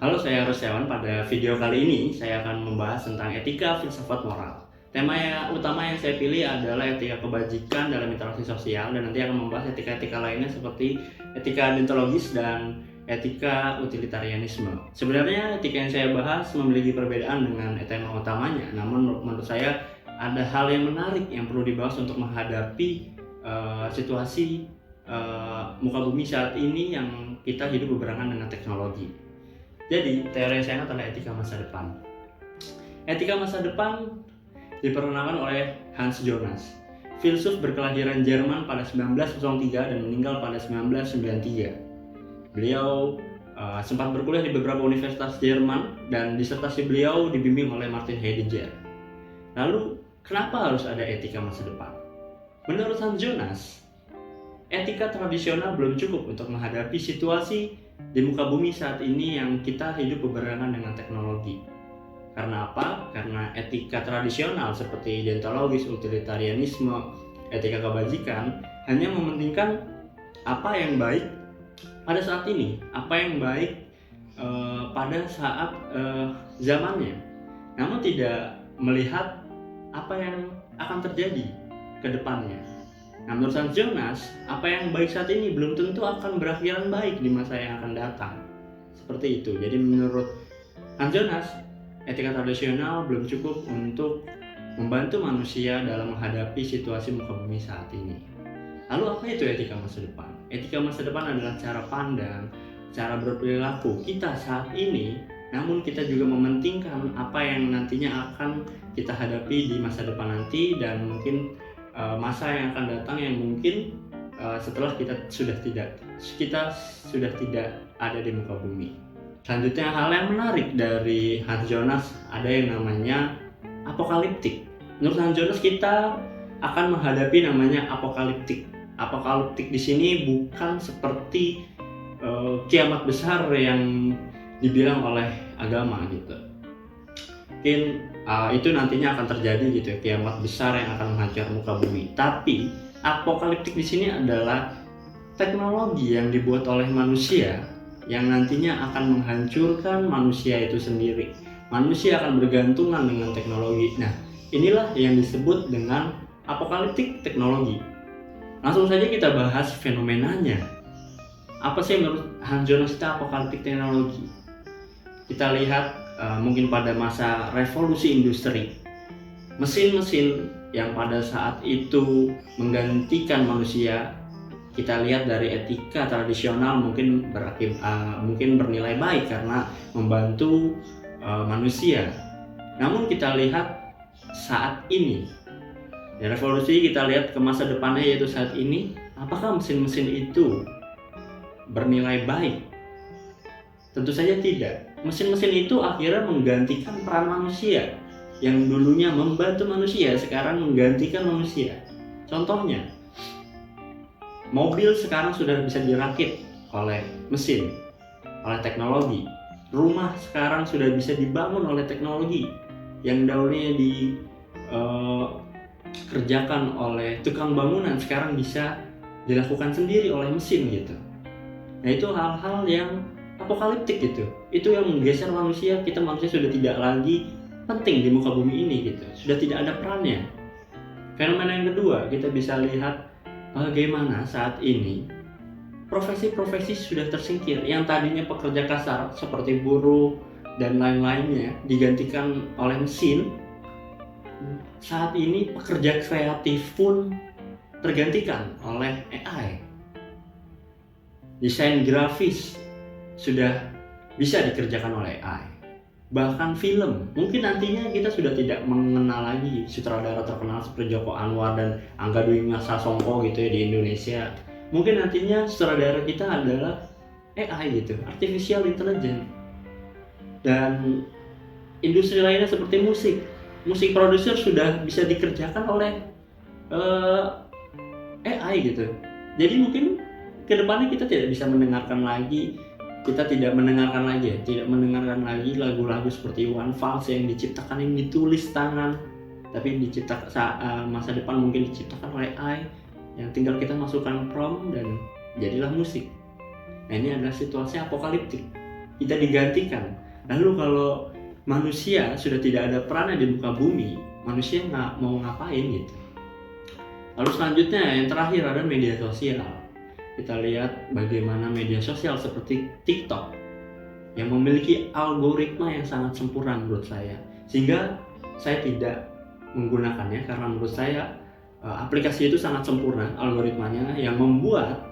Halo, saya Rusyawan. Pada video kali ini saya akan membahas tentang etika filsafat moral. Tema yang utama yang saya pilih adalah etika kebajikan dalam interaksi sosial, dan nanti akan membahas etika-etika lainnya seperti etika deontologis dan etika utilitarianisme. Sebenarnya etika yang saya bahas memiliki perbedaan dengan tema utamanya, namun menurut saya ada hal yang menarik yang perlu dibahas untuk menghadapi situasi muka bumi saat ini yang kita hidup berbarengan dengan teknologi. Jadi, teori saya adalah etika masa depan. Etika masa depan diperkenalkan oleh Hans Jonas, filsuf berkelahiran Jerman pada 1903 dan meninggal pada 1993. Beliau sempat berkuliah di beberapa universitas Jerman dan disertasi beliau dibimbing oleh Martin Heidegger. Lalu, kenapa harus ada etika masa depan? Menurut Hans Jonas, etika tradisional belum cukup untuk menghadapi situasi di muka bumi saat ini yang kita hidup berbarengan dengan teknologi. Karena apa? Karena etika tradisional seperti deontologis, utilitarianisme, etika kebajikan hanya mementingkan apa yang baik pada saat ini, apa yang baik pada saat zamannya, namun tidak melihat apa yang akan terjadi ke depannya. Nah, menurut Hans Jonas, apa yang baik saat ini belum tentu akan berakhiran baik di masa yang akan datang. Seperti itu. Jadi menurut Hans Jonas, etika tradisional belum cukup untuk membantu manusia dalam menghadapi situasi muka bumi saat ini. Lalu apa itu etika masa depan? Etika masa depan adalah cara pandang, cara berperilaku kita saat ini, namun kita juga mementingkan apa yang nantinya akan kita hadapi di masa depan nanti, dan mungkin masa yang akan datang yang mungkin setelah kita sudah tidak ada di muka bumi. Selanjutnya, hal yang menarik dari Hans Jonas ada yang namanya apokaliptik. Menurut Hans Jonas, kita akan menghadapi namanya apokaliptik. Apokaliptik di sini bukan seperti kiamat besar yang dibilang oleh agama gitu. Mungkin itu nantinya akan terjadi gitu, kiamat besar yang akan menghancur muka bumi. Tapi apokaliptik di sini adalah teknologi yang dibuat oleh manusia yang nantinya akan menghancurkan manusia itu sendiri. Manusia akan bergantungan dengan teknologi. Nah, inilah yang disebut dengan apokaliptik teknologi. Langsung saja kita bahas fenomenanya. Apa sih menurut Hans Jonas itu apokaliptik teknologi? Kita lihat mungkin pada masa revolusi industri, mesin-mesin yang pada saat itu menggantikan manusia, kita lihat dari etika tradisional mungkin bernilai baik karena membantu manusia. Namun kita lihat saat ini, di revolusi kita lihat ke masa depannya, yaitu saat ini, apakah mesin-mesin itu bernilai baik? Tentu saja tidak. Mesin-mesin itu akhirnya menggantikan peran manusia. Yang dulunya membantu manusia, sekarang menggantikan manusia. Contohnya, mobil sekarang sudah bisa dirakit oleh mesin, oleh teknologi. Rumah sekarang sudah bisa dibangun oleh teknologi. Yang dahulunya dikerjakan oleh tukang bangunan, sekarang bisa dilakukan sendiri oleh mesin gitu. Nah, itu hal-hal yang apokaliptik gitu. Itu yang menggeser manusia. Kita manusia sudah tidak lagi penting di muka bumi ini gitu. Sudah tidak ada perannya. Fenomena yang kedua, kita bisa lihat bagaimana saat ini profesi-profesi sudah tersingkir. Yang tadinya pekerja kasar seperti buruh dan lain-lainnya digantikan oleh mesin. Saat ini pekerja kreatif pun tergantikan oleh AI. Desain grafis sudah bisa dikerjakan oleh AI. Bahkan film, mungkin nantinya kita sudah tidak mengenal lagi sutradara terkenal seperti Joko Anwar dan Angga Dwi Sasongko gitu ya di Indonesia. Mungkin nantinya sutradara kita adalah AI gitu, artificial intelligence. Dan industri lainnya seperti musik produser sudah bisa dikerjakan oleh AI gitu. Jadi mungkin kedepannya kita tidak mendengarkan lagi lagu-lagu seperti Iwan Fals yang diciptakan, yang ditulis tangan, tapi masa depan mungkin diciptakan oleh AI yang tinggal kita masukkan prompt dan jadilah musik. Nah, ini adalah situasi apokaliptik kita digantikan. Lalu kalau manusia sudah tidak ada perannya di muka bumi, manusia nggak mau ngapain gitu. Lalu selanjutnya yang terakhir ada media sosial. Kita lihat bagaimana media sosial seperti TikTok yang memiliki algoritma yang sangat sempurna menurut saya, sehingga saya tidak menggunakannya karena menurut saya aplikasi itu sangat sempurna algoritmanya yang membuat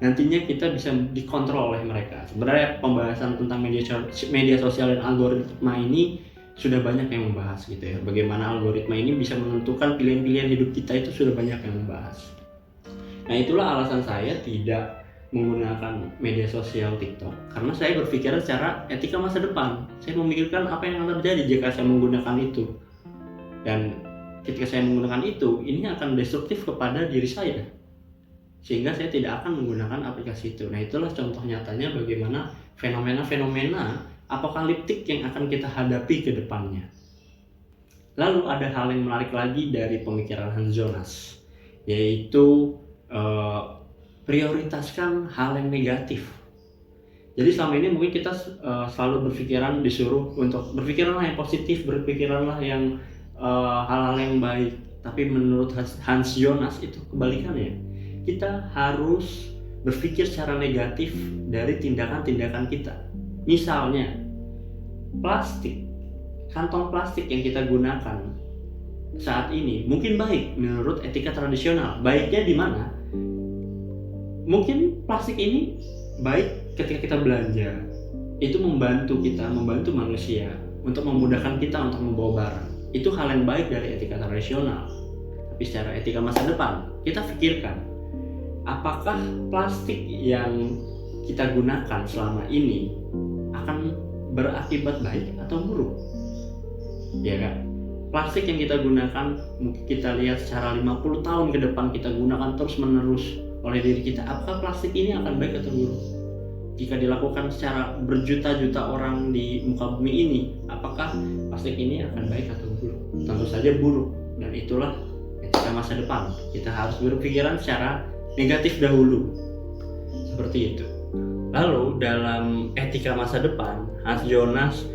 nantinya kita bisa dikontrol oleh mereka. Sebenarnya pembahasan tentang media sosial dan algoritma ini sudah banyak yang membahas gitu ya. Bagaimana algoritma ini bisa menentukan pilihan-pilihan hidup kita, itu sudah banyak yang membahas. Nah, itulah alasan saya tidak menggunakan media sosial TikTok, karena saya berpikir secara etika masa depan. Saya memikirkan apa yang akan terjadi jika saya menggunakan itu. Dan ketika saya menggunakan itu, ini akan destruktif kepada diri saya, sehingga saya tidak akan menggunakan aplikasi itu. Nah, itulah contoh nyatanya bagaimana fenomena-fenomena apokaliptik yang akan kita hadapi ke depannya. Lalu ada hal yang menarik lagi dari pemikiran Hans Jonas, yaitu prioritaskan hal yang negatif. Jadi selama ini mungkin kita selalu disuruh untuk berpikiranlah yang positif, berpikiranlah yang hal-hal yang baik. Tapi menurut Hans Jonas itu kebalikannya. Kita harus berpikir secara negatif dari tindakan-tindakan kita. Misalnya, plastik, kantong plastik yang kita gunakan saat ini mungkin baik menurut etika tradisional. Baiknya di mana? Mungkin plastik ini baik ketika kita belanja. Itu membantu kita, membantu manusia untuk memudahkan kita untuk membawa barang. Itu hal yang baik dari etika tradisional. Tapi secara etika masa depan, kita pikirkan, apakah plastik yang kita gunakan selama ini akan berakibat baik atau buruk? Ya kan? Plastik yang kita gunakan, mungkin kita lihat secara 50 tahun ke depan kita gunakan terus-menerus oleh diri kita. Apakah plastik ini akan baik atau buruk? Jika dilakukan secara berjuta-juta orang di muka bumi ini, apakah plastik ini akan baik atau buruk? Tentu saja buruk. Dan itulah etika masa depan. Kita harus berpikiran secara negatif dahulu. Seperti itu. Lalu dalam etika masa depan, Hans Jonas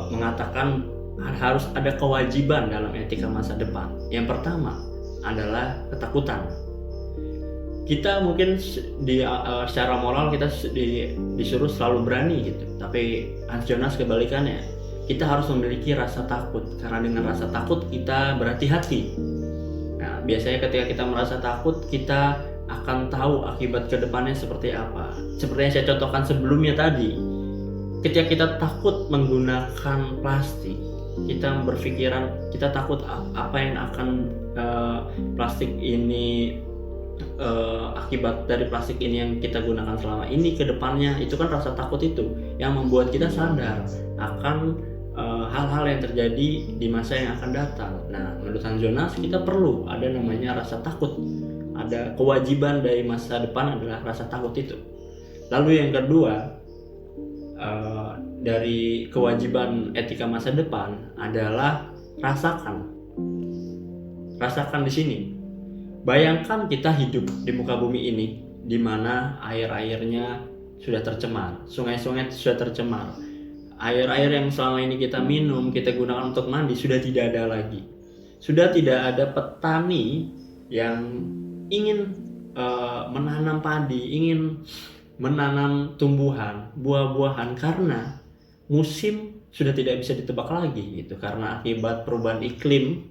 mengatakan harus ada kewajiban dalam etika masa depan. Yang pertama adalah ketakutan. Kita mungkin secara moral kita disuruh selalu berani gitu, tapi Hans Jonas kebalikannya. Kita harus memiliki rasa takut, karena dengan rasa takut kita berhati-hati. Nah, biasanya ketika kita merasa takut, kita akan tahu akibat kedepannya seperti apa. Seperti yang saya contohkan sebelumnya tadi, ketika kita takut menggunakan plastik, kita berpikiran, kita takut apa yang akan plastik ini akibat dari plastik ini yang kita gunakan selama ini ke depannya. Itu kan rasa takut itu yang membuat kita sadar akan hal-hal yang terjadi di masa yang akan datang. Nah, menurut Hans Jonas kita perlu ada namanya rasa takut. Ada kewajiban dari masa depan adalah rasa takut itu. Lalu yang kedua, dari kewajiban etika masa depan adalah rasakan. Rasakan di sini. Bayangkan kita hidup di muka bumi ini, di mana air-airnya sudah tercemar, sungai-sungai sudah tercemar, air-air yang selama ini kita minum, kita gunakan untuk mandi sudah tidak ada lagi. Sudah tidak ada petani yang ingin menanam padi, ingin menanam tumbuhan, buah-buahan, karena musim sudah tidak bisa ditebak lagi gitu, karena akibat perubahan iklim.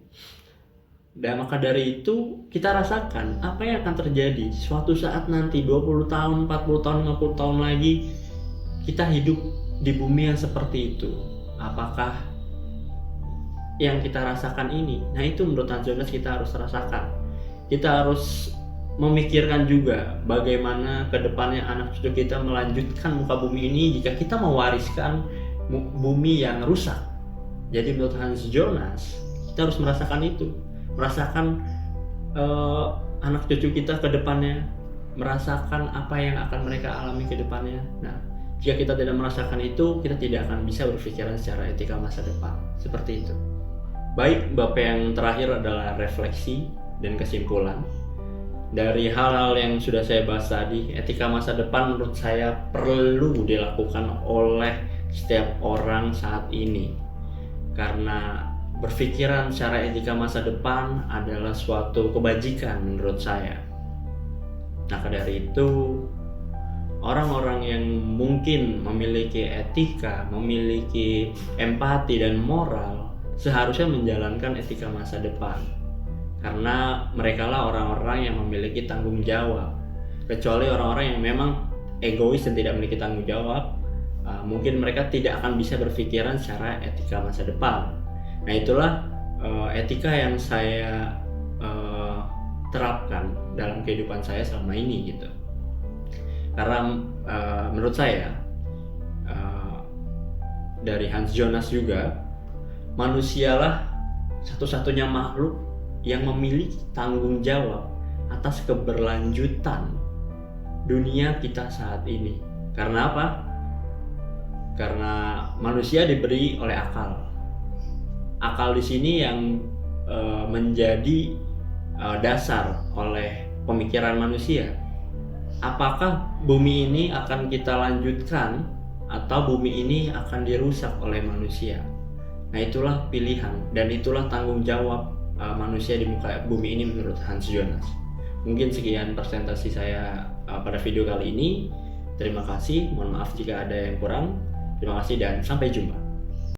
Dan maka dari itu kita rasakan apa yang akan terjadi suatu saat nanti 20 tahun, 40 tahun, 50 tahun lagi kita hidup di bumi yang seperti itu. Apakah yang kita rasakan ini? Nah, itu menurut Hans Jonas kita harus rasakan. Kita harus memikirkan juga bagaimana kedepannya anak cucu kita melanjutkan muka bumi ini jika kita mewariskan bumi yang rusak. Jadi menurut Hans Jonas kita harus merasakan itu, merasakan anak cucu kita kedepannya, merasakan apa yang akan mereka alami kedepannya. Nah, jika kita tidak merasakan itu, kita tidak akan bisa berpikiran secara etika masa depan. Seperti itu. Baik, Bapak, yang terakhir adalah refleksi dan kesimpulan. Dari hal-hal yang sudah saya bahas tadi, etika masa depan menurut saya perlu dilakukan oleh setiap orang saat ini. Karena berpikiran secara etika masa depan adalah suatu kebajikan menurut saya. Nah, dari itu orang-orang yang mungkin memiliki etika, memiliki empati dan moral seharusnya menjalankan etika masa depan. Karena mereka lah orang-orang yang memiliki tanggung jawab. Kecuali orang-orang yang memang egois dan tidak memiliki tanggung jawab, mungkin mereka tidak akan bisa berpikiran secara etika masa depan. Nah, itulah etika yang saya terapkan dalam kehidupan saya selama ini gitu. Karena menurut saya dari Hans Jonas juga, manusialah satu-satunya makhluk yang memiliki tanggung jawab atas keberlanjutan dunia kita saat ini. Karena apa? Karena manusia diberi oleh akal. Akal di sini yang menjadi dasar oleh pemikiran manusia. Apakah bumi ini akan kita lanjutkan atau bumi ini akan dirusak oleh manusia? Nah, itulah pilihan dan itulah tanggung jawab manusia di muka bumi ini menurut Hans Jonas. Mungkin sekian presentasi saya pada video kali ini. Terima kasih, mohon maaf jika ada yang kurang. Terima kasih dan sampai jumpa.